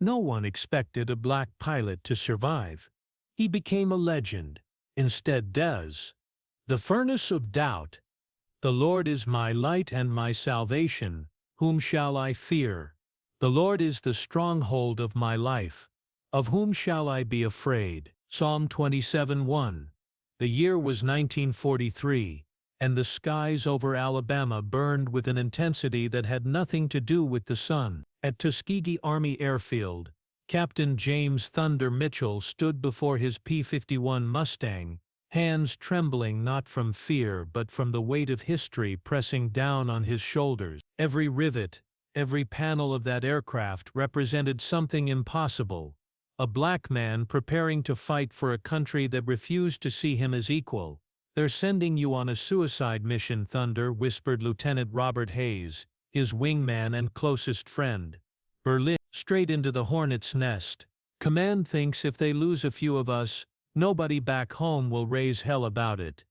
No one expected a black pilot to survive. He became a legend. Instead does. The furnace of doubt. The Lord is my light and my salvation. Whom shall I fear? The Lord is the stronghold of my life. Of whom shall I be afraid? Psalm 27:1. The year was 1943, and the skies over Alabama burned with an intensity that had nothing to do with the sun. At Tuskegee Army Airfield, Captain James "Thunder" Mitchell stood before his P-51 Mustang, hands trembling not from fear but from the weight of history pressing down on his shoulders. Every rivet, every panel of that aircraft represented something impossible. A black man preparing to fight for a country that refused to see him as equal. "They're sending you on a suicide mission, Thunder," whispered Lieutenant Robert Hayes, his wingman and closest friend. "Berlin, straight into the hornet's nest. Command thinks if they lose a few of us, nobody back home will raise hell about it."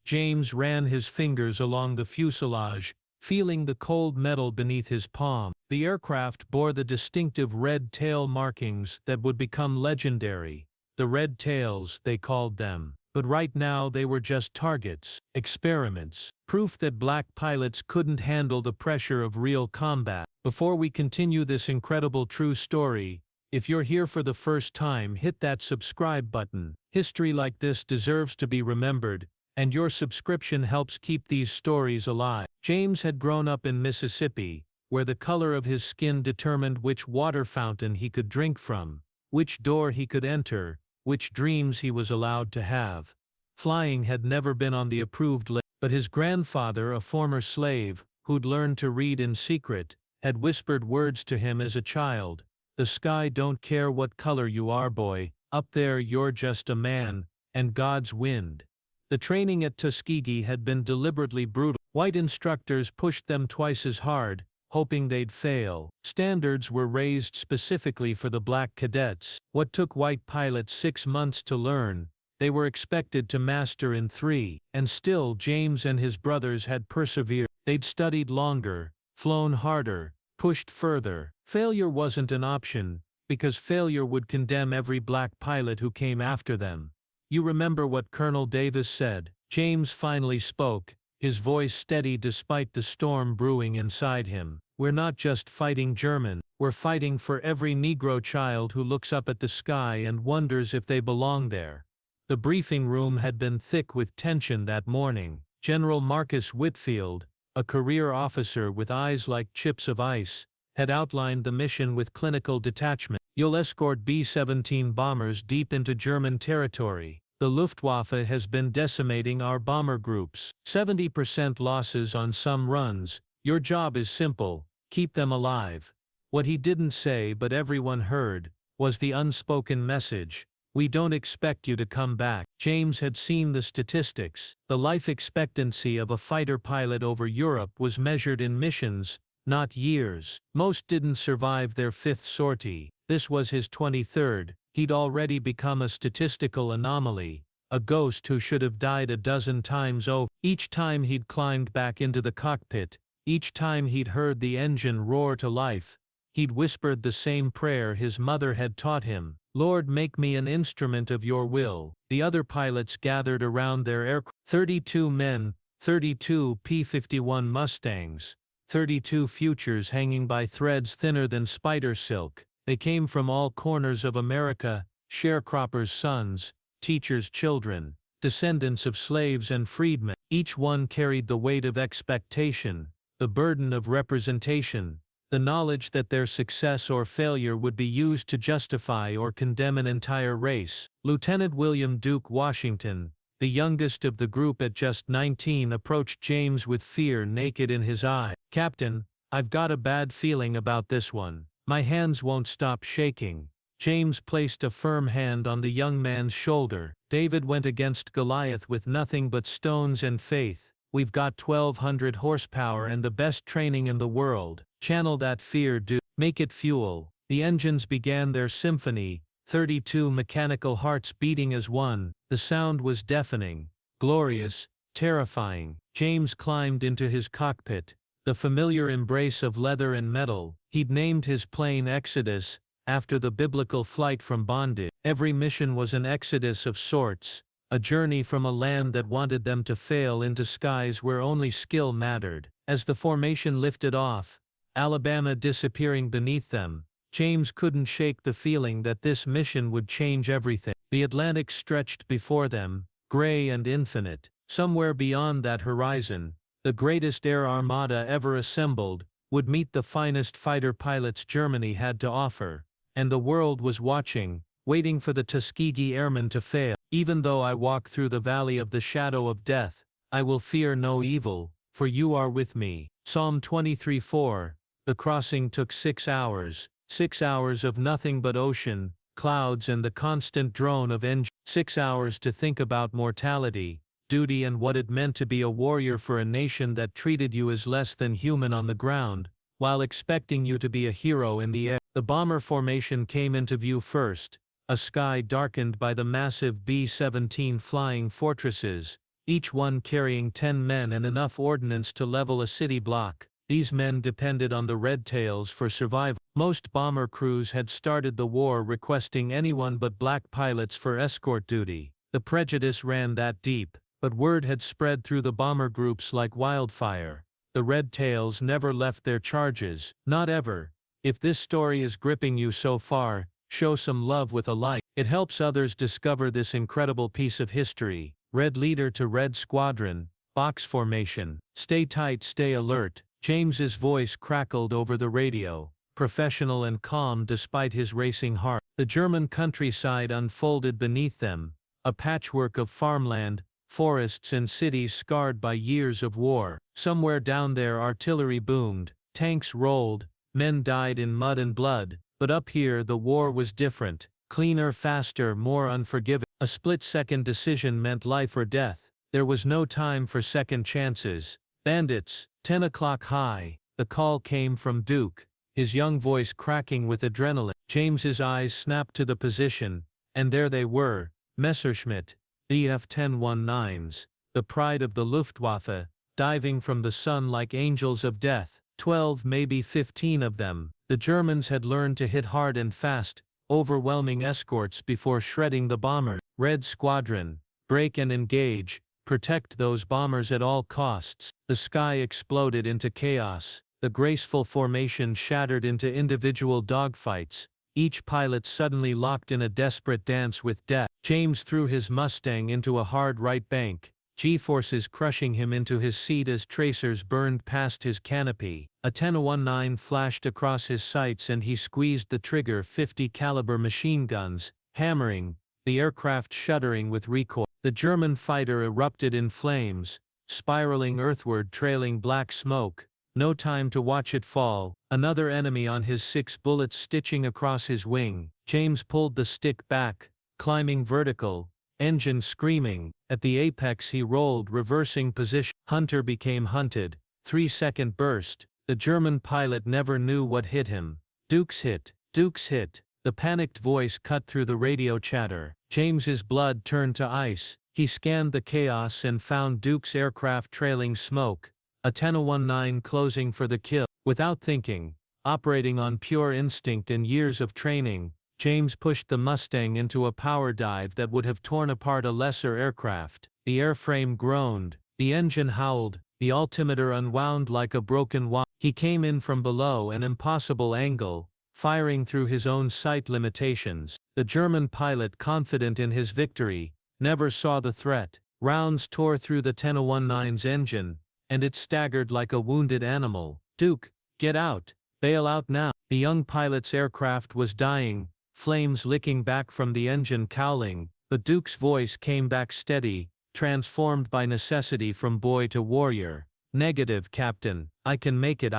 James ran his fingers along the fuselage, feeling the cold metal beneath his palm. The aircraft bore the distinctive red tail markings that would become legendary. The red tails, they called them. But right now they were just targets, experiments, proof that black pilots couldn't handle the pressure of real combat. Before we continue this incredible true story, if you're here for the first time, hit that subscribe button. History like this deserves to be remembered, and your subscription helps keep these stories alive. James had grown up in Mississippi, where the color of his skin determined which water fountain he could drink from, which door he could enter, which dreams he was allowed to have. Flying had never been on the approved list, but his grandfather, a former slave, who'd learned to read in secret, had whispered words to him as a child. "The sky don't care what color you are, boy. Up there you're just a man, and God's wind." The training at Tuskegee had been deliberately brutal. White instructors pushed them twice as hard, hoping they'd fail. Standards were raised specifically for the black cadets. What took white pilots 6 months to learn, they were expected to master in 3, and still James and his brothers had persevered. They'd studied longer, flown harder, pushed further. Failure wasn't an option, because failure would condemn every black pilot who came after them. "You remember what Colonel Davis said?" James finally spoke, his voice steady despite the storm brewing inside him. "We're not just fighting German, we're fighting for every Negro child who looks up at the sky and wonders if they belong there." The briefing room had been thick with tension that morning. General Marcus Whitfield, a career officer with eyes like chips of ice, had outlined the mission with clinical detachment. "You'll escort B-17 bombers deep into German territory. The Luftwaffe has been decimating our bomber groups. 70% losses on some runs. Your job is simple, keep them alive." What he didn't say but everyone heard, was the unspoken message: "We don't expect you to come back." James had seen the statistics. The life expectancy of a fighter pilot over Europe was measured in missions, not years. Most didn't survive their 5th sortie. This was his 23rd. He'd already become a statistical anomaly, a ghost who should have died a dozen times over. Each time he'd climbed back into the cockpit, each time he'd heard the engine roar to life, he'd whispered the same prayer his mother had taught him: "Lord, make me an instrument of your will." The other pilots gathered around their aircraft. 32 men, 32 P-51 Mustangs, 32 futures hanging by threads thinner than spider silk. They came from all corners of America, sharecroppers' sons, teachers' children, descendants of slaves and freedmen. Each one carried the weight of expectation, the burden of representation, the knowledge that their success or failure would be used to justify or condemn an entire race. Lieutenant William Duke Washington, the youngest of the group at just 19, approached James with fear naked in his eye. "Captain, I've got a bad feeling about this one. My hands won't stop shaking." James placed a firm hand on the young man's shoulder. "David went against Goliath with nothing but stones and faith. We've got 1,200 horsepower and the best training in the world. Channel that fear, Duke. Make it fuel." The engines began their symphony, 32 mechanical hearts beating as one. The sound was deafening, glorious, terrifying. James climbed into his cockpit, the familiar embrace of leather and metal. He'd named his plane Exodus, after the biblical flight from bondage. Every mission was an exodus of sorts, a journey from a land that wanted them to fail into skies where only skill mattered. As the formation lifted off, Alabama disappearing beneath them, James couldn't shake the feeling that this mission would change everything. The Atlantic stretched before them, gray and infinite. Somewhere beyond that horizon, the greatest air armada ever assembled would meet the finest fighter pilots Germany had to offer, and the world was watching, waiting for the Tuskegee Airmen to fail. Even though I walk through the valley of the shadow of death, I will fear no evil, for you are with me. Psalm 23:4. The crossing took 6 hours. 6 hours of nothing but ocean, clouds and the constant drone of engines. 6 hours to think about mortality, duty and what it meant to be a warrior for a nation that treated you as less than human on the ground, while expecting you to be a hero in the air. The bomber formation came into view first, a sky darkened by the massive B-17 flying fortresses, each one carrying 10 men and enough ordnance to level a city block. These men depended on the Red Tails for survival. Most bomber crews had started the war requesting anyone but black pilots for escort duty. The prejudice ran that deep, but word had spread through the bomber groups like wildfire. The Red Tails never left their charges, not ever. If this story is gripping you so far, show some love with a like. It helps others discover this incredible piece of history. Red leader to Red Squadron, box formation. Stay tight, stay alert. James's voice crackled over the radio, professional and calm despite his racing heart. The German countryside unfolded beneath them, a patchwork of farmland, forests and cities scarred by years of war. Somewhere down there artillery boomed, tanks rolled, men died in mud and blood, but up here the war was different, cleaner, faster, more unforgiving. A split-second decision meant life or death. There was no time for second chances. Bandits, 10 o'clock high. The call came from Duke, his young voice cracking with adrenaline. James's eyes snapped to the position, and there they were, Messerschmitt, Bf-1019s, the pride of the Luftwaffe, diving from the sun like angels of death. 12, maybe 15 of them. The Germans had learned to hit hard and fast, overwhelming escorts before shredding the bomber. Red Squadron, break and engage. Protect those bombers at all costs. The sky exploded into chaos. The graceful formation shattered into individual dogfights, each pilot suddenly locked in a desperate dance with death. James threw his Mustang into a hard right bank, G-forces crushing him into his seat as tracers burned past his canopy. A 10-19 flashed across his sights and he squeezed the trigger. 50 caliber machine guns, hammering, the aircraft shuddering with recoil. The German fighter erupted in flames, spiraling earthward, trailing black smoke. No time to watch it fall. Another enemy on his 6 bullets stitching across his wing. James pulled the stick back, climbing vertical, engine screaming. At the apex he rolled, reversing position. Hunter became hunted. 3-second burst. The German pilot never knew what hit him. Duke's hit. Duke's hit. The panicked voice cut through the radio chatter. James's blood turned to ice. He scanned the chaos and found Duke's aircraft trailing smoke. A 10-19 closing for the kill. Without thinking, operating on pure instinct and years of training, James pushed the Mustang into a power dive that would have torn apart a lesser aircraft. The airframe groaned, the engine howled, the altimeter unwound like a broken wire. He came in from below an impossible angle, firing through his own sight limitations. The German pilot, confident in his victory, never saw the threat. Rounds tore through the 10-19's engine, and it staggered like a wounded animal. Duke, get out, bail out now. The young pilot's aircraft was dying, flames licking back from the engine cowling, but Duke's voice came back steady, transformed by necessity from boy to warrior. Negative, Captain. I can make it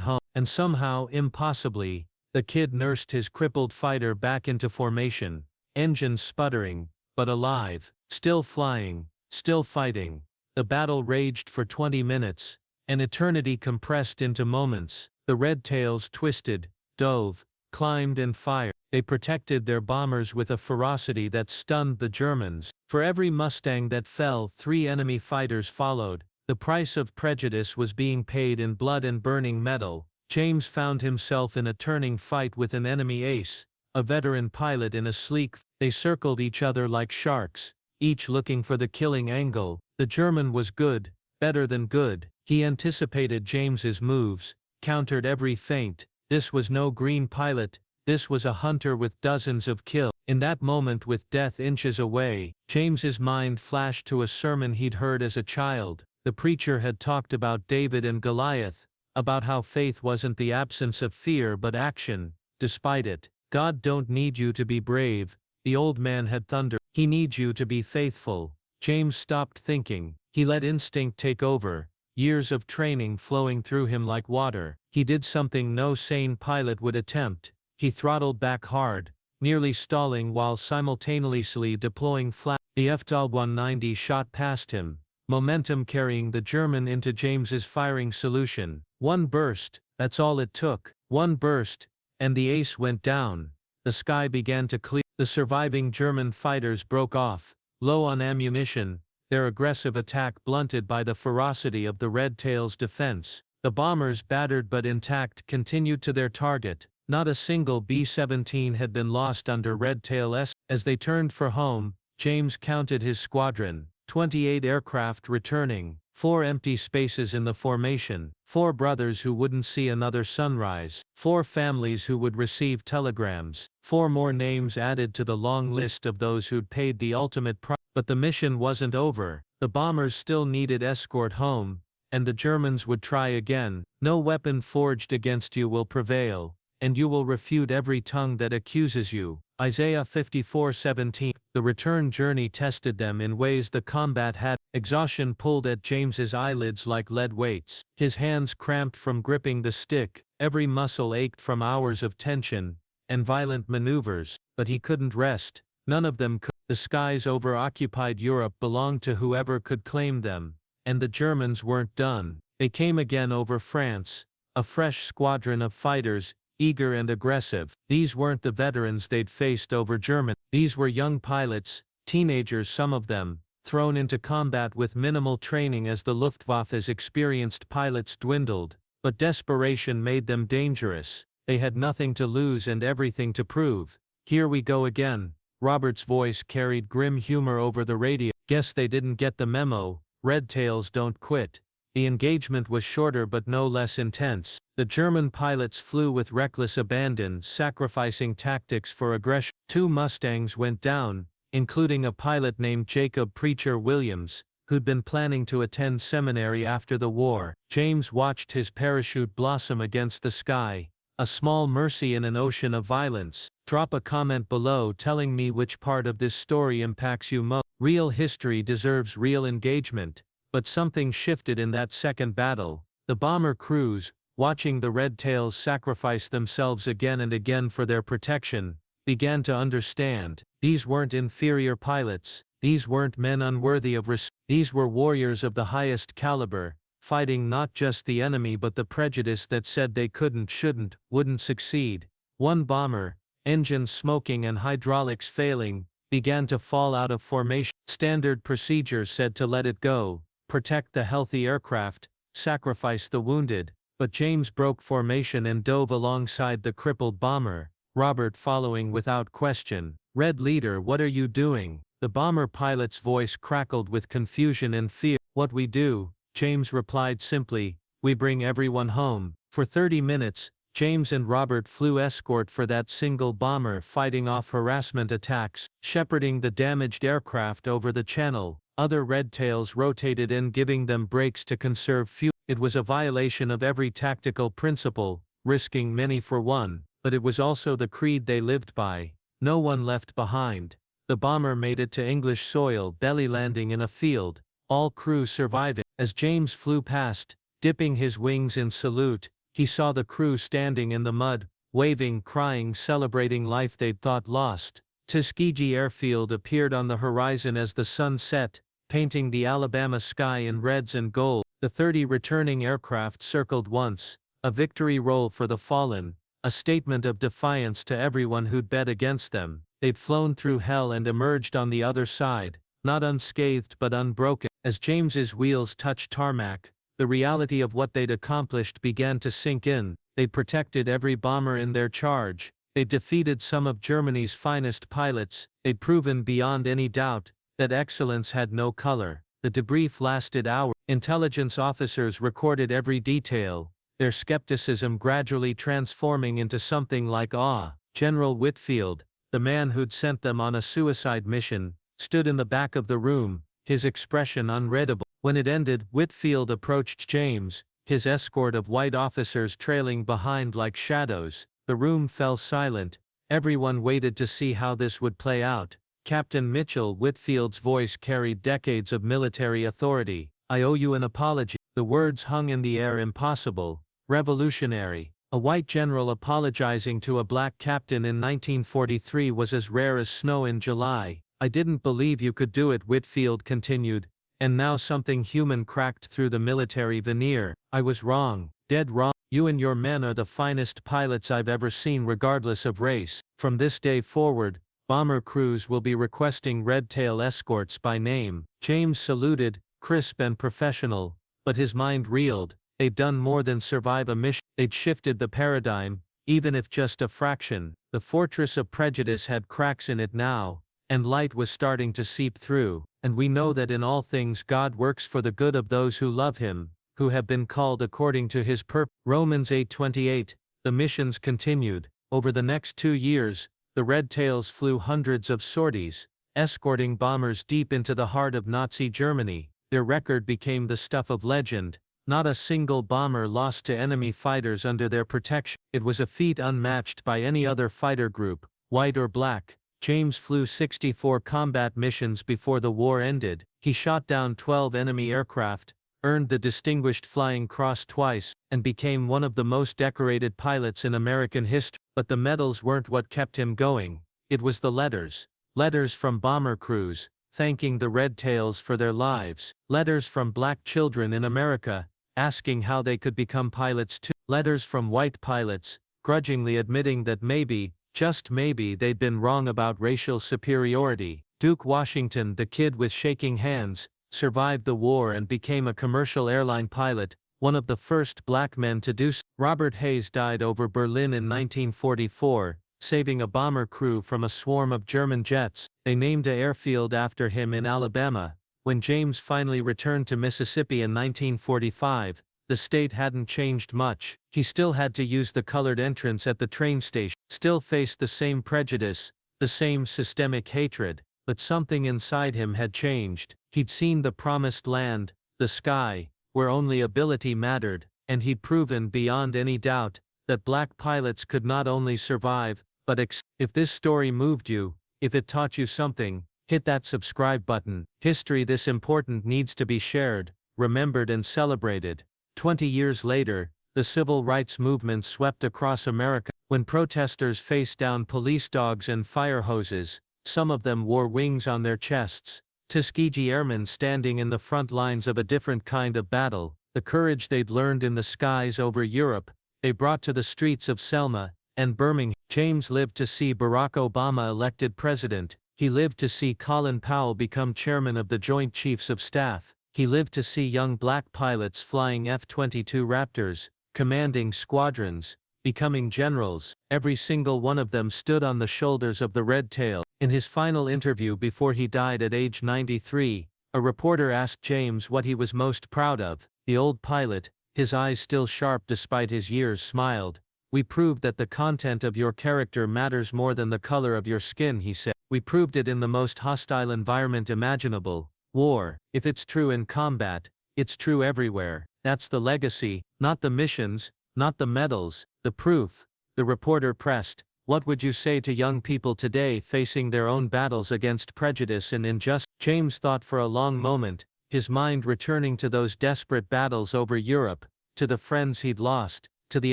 home. And somehow, impossibly, the kid nursed his crippled fighter back into formation, engine sputtering, but alive, still flying, still fighting. The battle raged for 20 minutes, an eternity compressed into moments. The Red Tails twisted, dove, climbed and fired. They protected their bombers with a ferocity that stunned the Germans. For every Mustang that fell, 3 enemy fighters followed. The price of prejudice was being paid in blood and burning metal. James found himself in a turning fight with an enemy ace, a veteran pilot in a sleek. They circled each other like sharks, each looking for the killing angle. The German was good, better than good. He anticipated James's moves, countered every feint. This was no green pilot, this was a hunter with dozens of kills. In that moment, with death inches away, James's mind flashed to a sermon he'd heard as a child. The preacher had talked about David and Goliath, about how faith wasn't the absence of fear but action, despite it. God don't need you to be brave, the old man had thundered. He needs you to be faithful. James stopped thinking. He let instinct take over, years of training flowing through him like water. He did something no sane pilot would attempt. He throttled back hard, nearly stalling while simultaneously deploying flat. The F-190 shot past him, momentum carrying the German into James's firing solution. One burst, that's all it took. One burst, and the ace went down. The sky began to clear. The surviving German fighters broke off, low on ammunition, their aggressive attack blunted by the ferocity of the Red Tail's defense. The bombers, battered but intact, continued to their target. Not a single B-17 had been lost under Red Tail's. As they turned for home, James counted his squadron. 28 aircraft returning, 4 empty spaces in the formation, 4 brothers who wouldn't see another sunrise, 4 families who would receive telegrams, 4 more names added to the long list of those who'd paid the ultimate price. But the mission wasn't over. The bombers still needed escort home, and the Germans would try again. No weapon forged against you will prevail, and you will refute every tongue that accuses you. Isaiah 54:17. The return journey tested them in ways the combat had. Exhaustion pulled at James's eyelids like lead weights. His hands cramped from gripping the stick, every muscle ached from hours of tension and violent maneuvers, but he couldn't rest. None of them could. The skies over occupied Europe belonged to whoever could claim them, and the Germans weren't done. They came again over France, a fresh squadron of fighters, eager and aggressive. These weren't the veterans they'd faced over Germany. These were young pilots, teenagers some of them, thrown into combat with minimal training as the Luftwaffe's experienced pilots dwindled. But desperation made them dangerous. They had nothing to lose and everything to prove. Here we go again. Robert's voice carried grim humor over the radio. Guess they didn't get the memo. Red Tails don't quit. The engagement was shorter but no less intense. The German pilots flew with reckless abandon, sacrificing tactics for aggression. 2 Mustangs went down, including a pilot named Jacob Preacher Williams, who'd been planning to attend seminary after the war. James watched his parachute blossom against the sky, a small mercy in an ocean of violence. Drop a comment below telling me which part of this story impacts you most. Real history deserves real engagement, but something shifted in that second battle. The bomber crews, watching the Red Tails sacrifice themselves again and again for their protection, began to understand. These weren't inferior pilots, these weren't men unworthy of respect. These were warriors of the highest caliber, fighting not just the enemy but the prejudice that said they couldn't, shouldn't, wouldn't succeed. One bomber, engines smoking and hydraulics failing, began to fall out of formation. Standard procedure said to let it go, protect the healthy aircraft, sacrifice the wounded. But James broke formation and dove alongside the crippled bomber, Robert following without question. Red Leader, what are you doing? The bomber pilot's voice crackled with confusion and fear. What we do, James replied simply, we bring everyone home. For 30 minutes, James and Robert flew escort for that single bomber, fighting off harassment attacks, shepherding the damaged aircraft over the channel. Other Red Tails rotated in, giving them breaks to conserve fuel. It was a violation of every tactical principle, risking many for one, but it was also the creed they lived by. No one left behind. The bomber made it to English soil, belly landing in a field, all crew surviving. As James flew past, dipping his wings in salute, he saw the crew standing in the mud, waving, crying, celebrating life they'd thought lost. Tuskegee Airfield appeared on the horizon as the sun set, painting the Alabama sky in reds and gold. The 30 returning aircraft circled once, a victory roll for the fallen, a statement of defiance to everyone who'd bet against them. They'd flown through hell and emerged on the other side, not unscathed but unbroken. As James's wheels touched tarmac, The reality of what they'd accomplished began to sink in. They'd protected every bomber in their charge. They'd defeated some of Germany's finest pilots. They'd proven beyond any doubt that excellence had no color. The debrief lasted hours. Intelligence officers recorded every detail, their skepticism gradually transforming into something like awe. General Whitfield, the man who'd sent them on a suicide mission, stood in the back of the room, his expression unreadable. When it ended, Whitfield approached James, his escort of white officers trailing behind like shadows. The room fell silent. Everyone waited to see how this would play out. Captain Mitchell, Whitfield's voice carried decades of military authority. "I owe you an apology." The words hung in the air, impossible, revolutionary. A white general apologizing to a black captain in 1943 was as rare as snow in July. "I didn't believe you could do it," Whitfield continued. "And now something human cracked through the military veneer. I was wrong, dead wrong. You and your men are the finest pilots I've ever seen, regardless of race. From this day forward, bomber crews will be requesting Red Tail escorts by name." James saluted, crisp and professional, but his mind reeled. They'd done more than survive a mission. They'd shifted the paradigm, even if just a fraction. The fortress of prejudice had cracks in it now, and light was starting to seep through. And we know that in all things God works for the good of those who love him, who have been called according to his purpose. Romans 8:28. The missions continued. Over the next 2 years, the Red Tails flew hundreds of sorties, escorting bombers deep into the heart of Nazi Germany. Their record became the stuff of legend. Not a single bomber lost to enemy fighters under their protection. It was a feat unmatched by any other fighter group, white or black. James flew 64 combat missions before the war ended. He shot down 12 enemy aircraft, earned the Distinguished Flying Cross twice, and became one of the most decorated pilots in American history. But the medals weren't what kept him going. It was the letters. Letters from bomber crews, thanking the Red Tails for their lives. Letters from black children in America, asking how they could become pilots too. Letters from white pilots, grudgingly admitting that maybe, just maybe, they'd been wrong about racial superiority. Duke Washington, the kid with shaking hands, survived the war and became a commercial airline pilot, one of the first black men to do so. Robert Hayes died over Berlin in 1944, saving a bomber crew from a swarm of German jets. They named an airfield after him in Alabama. When James finally returned to Mississippi in 1945, the state hadn't changed much. He still had to use the colored entrance at the train station, still faced the same prejudice, the same systemic hatred, but something inside him had changed. He'd seen the promised land, the sky, where only ability mattered, and he'd proven beyond any doubt that black pilots could not only survive, but If this story moved you, if it taught you something, hit that subscribe button. History this important needs to be shared, remembered and celebrated. 20 years later, the civil rights movement swept across America. When protesters faced down police dogs and fire hoses, some of them wore wings on their chests. Tuskegee Airmen standing in the front lines of a different kind of battle. The courage they'd learned in the skies over Europe, they brought to the streets of Selma and Birmingham. James lived to see Barack Obama elected president. He lived to see Colin Powell become chairman of the Joint Chiefs of Staff. He lived to see young black pilots flying F-22 Raptors, commanding squadrons, becoming generals. Every single one of them stood on the shoulders of the Red Tail. In his final interview before he died at age 93, a reporter asked James what he was most proud of. The old pilot, his eyes still sharp despite his years, smiled. "We proved that the content of your character matters more than the color of your skin," he said. "We proved it in the most hostile environment imaginable, war. If it's true in combat, it's true everywhere. That's the legacy, not the missions, not the medals, the proof." The reporter pressed, "What would you say to young people today facing their own battles against prejudice and injustice?" James thought for a long moment, his mind returning to those desperate battles over Europe, to the friends he'd lost, to the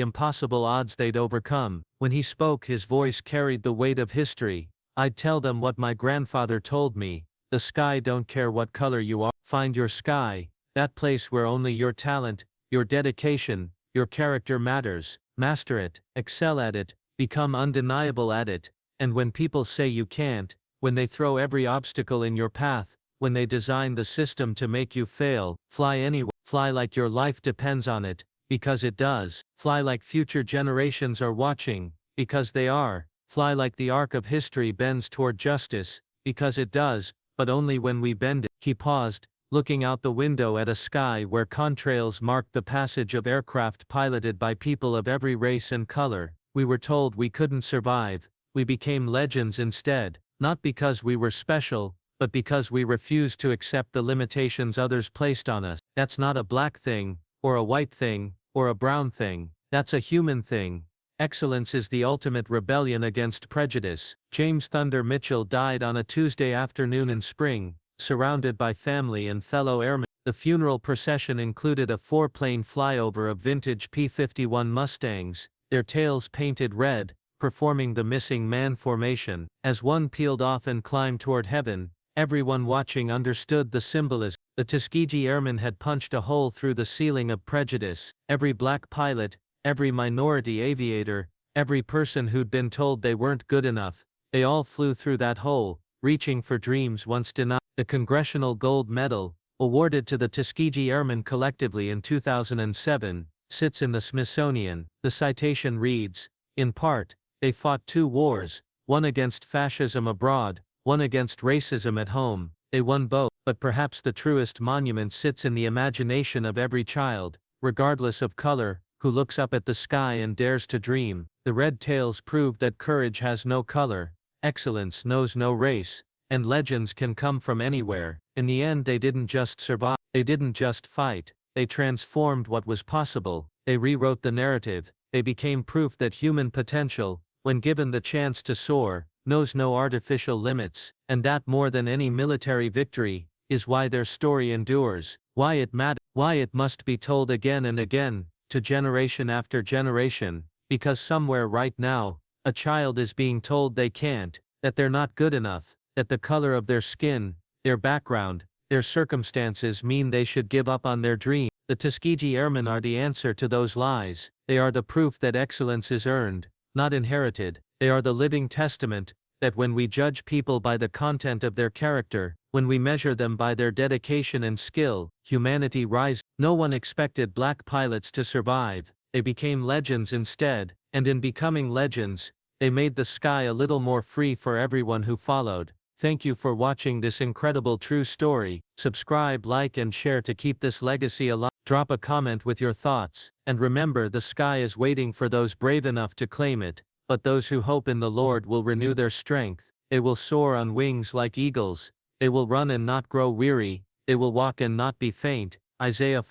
impossible odds they'd overcome. When he spoke, his voice carried the weight of history. "I'd tell them what my grandfather told me. The sky don't care what color you are. Find your sky, that place where only your talent, your dedication, your character matters. Master it, excel at it, become undeniable at it, and when people say you can't, when they throw every obstacle in your path, when they design the system to make you fail, fly anyway." Fly like your life depends on it, because it does. Fly like future generations are watching, because they are. Fly like the arc of history bends toward justice, because it does, but only when we bend it. He paused, looking out the window at a sky where contrails marked the passage of aircraft piloted by people of every race and color. We were told we couldn't survive. We became legends instead, not because we were special, but because we refused to accept the limitations others placed on us. That's not a black thing, or a white thing, or a brown thing. That's a human thing. Excellence is the ultimate rebellion against prejudice. James Thunder Mitchell died on a Tuesday afternoon in spring, surrounded by family and fellow airmen. The funeral procession included a four-plane flyover of vintage P-51 Mustangs, their tails painted red, performing the missing man formation. As one peeled off and climbed toward heaven, everyone watching understood the symbolism. The Tuskegee Airmen had punched a hole through the ceiling of prejudice. Every black pilot, every minority aviator, every person who'd been told they weren't good enough, they all flew through that hole, reaching for dreams once denied. The Congressional Gold Medal, awarded to the Tuskegee Airmen collectively in 2007, sits in the Smithsonian. The citation reads, in part, they fought two wars, one against fascism abroad, one against racism at home. They won both, but perhaps the truest monument sits in the imagination of every child, regardless of color, who looks up at the sky and dares to dream. The red tails proved that courage has no color, excellence knows no race, and legends can come from anywhere. In the end, they didn't just survive, they didn't just fight, they transformed what was possible, they rewrote the narrative, they became proof that human potential, when given the chance to soar, knows no artificial limits, and that more than any military victory, is why their story endures, why it matters, why it must be told again and again, to generation after generation, because somewhere right now, a child is being told they can't, that they're not good enough, that the color of their skin, their background, their circumstances mean they should give up on their dream. The Tuskegee Airmen are the answer to those lies. They are the proof that excellence is earned, not inherited. They are the living testament that when we judge people by the content of their character, when we measure them by their dedication and skill, humanity rises. No one expected black pilots to survive. They became legends instead, and in becoming legends, they made the sky a little more free for everyone who followed. Thank you for watching this incredible true story. Subscribe, like, and share to keep this legacy alive. Drop a comment with your thoughts, and remember, the sky is waiting for those brave enough to claim it. But those who hope in the Lord will renew their strength. They will soar on wings like eagles. They will run and not grow weary. They will walk and not be faint. Isaiah